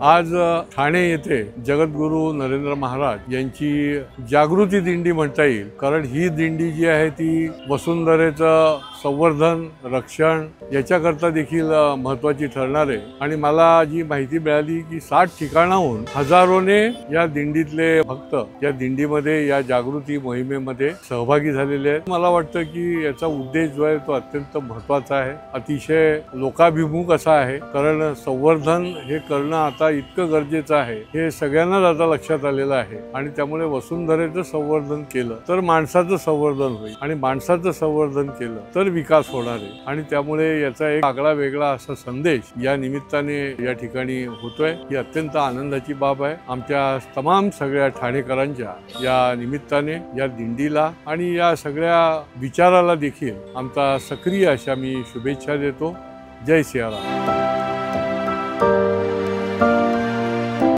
आज ठाणे येथे जगद्गुरू नरेंद्र महाराज यांची जागृती दिंडी म्हणता येईल। कारण ही दिंडी जी आहे ती वसुंधरेचं संवर्धन रक्षण याच्याकरता देखील महत्त्वाची ठरणार आहे। आणि मला जी माहिती मिळाली की 60 ठिकाणाहून हजारोने या दिंडीतले भक्त या दिंडीमध्ये या जागृती मोहिमेमध्ये सहभागी झालेले आहेत। मला वाटतं की याचा उद्देश जो आहे तो अत्यंत महत्त्वाचा आहे, अतिशय लोकाभिमुख असा आहे। कारण संवर्धन हे करणं आता इतकं गरजेचं आहे हे सगळ्यांनाच आता लक्षात आलेलं आहे। आणि त्यामुळे वसुंधरेचं संवर्धन केलं तर माणसाचं संवर्धन होईल आणि माणसाचं संवर्धन केलं तर विकास होणार आहे। आणि त्यामुळे याचा एक आगळा वेगळा असा संदेश या निमित्ताने या ठिकाणी होतोय। ही अत्यंत आनंदाची बाब आहे आमच्या तमाम सगळ्या ठाणेकरांच्या या निमित्ताने या दिंडीला आणि या सगळ्या विचाराला देखील आमचा सक्रिय अशा मी शुभेच्छा देतो। जय सियाराम।